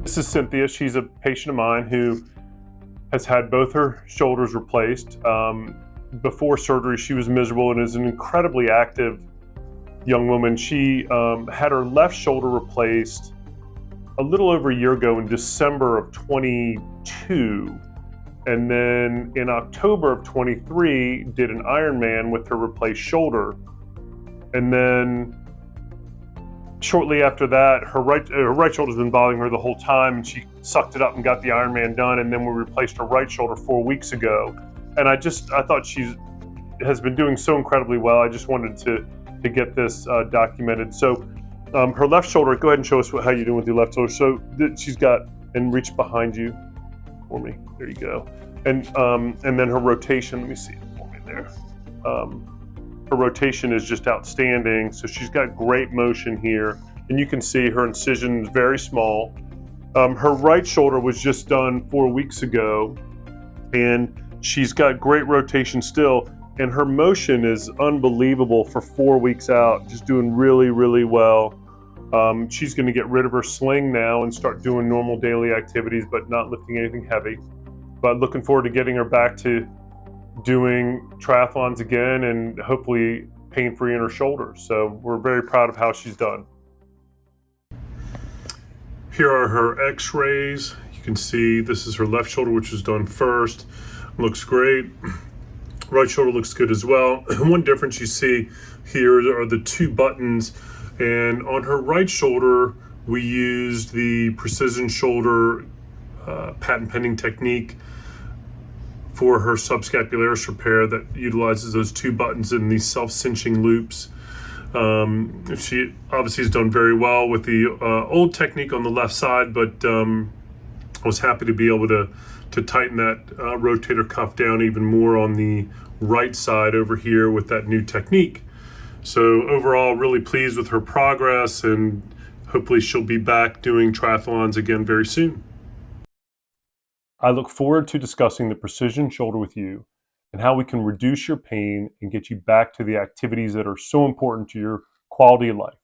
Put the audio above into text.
This is Cynthia. She's a patient of mine who has had both her shoulders replaced. Before surgery, she was miserable and is an incredibly active young woman. She had her left shoulder replaced a little over a year ago in December of 22. And then in October of 23, did an Ironman with her replaced shoulder. And then shortly after that, her right shoulder's been bothering her the whole time, and she sucked it up and got the Ironman done. And then we replaced her right shoulder 4 weeks ago. And I thought she has been doing so incredibly well. I just wanted to get this documented. So her left shoulder, go ahead and show us how you're doing with your left shoulder. So she's got, and reach behind you for me. There you go. And then her rotation, let me see it for me there. Her rotation is just outstanding. So she's got great motion here, and you can see her incision is very small. Her right shoulder was just done 4 weeks ago, and she's got great rotation still, and her motion is unbelievable for 4 weeks out, just doing really, really well. She's going to get rid of her sling now and start doing normal daily activities, but not lifting anything heavy. But looking forward to getting her back to doing triathlons again and hopefully pain-free in her shoulder. So we're very proud of how she's done. Here are her x-rays. You can see this is her left shoulder, which was done first. Looks great. Right shoulder looks good as well. One difference you see here are the two buttons, and on her right shoulder we used the precision shoulder patent pending technique for her subscapularis repair that utilizes those two buttons and these self-cinching loops. She obviously has done very well with the old technique on the left side, but I was happy to be able to tighten that rotator cuff down even more on the right side over here with that new technique. So overall, really pleased with her progress, and hopefully she'll be back doing triathlons again very soon. I look forward to discussing the precision shoulder with you and how we can reduce your pain and get you back to the activities that are so important to your quality of life.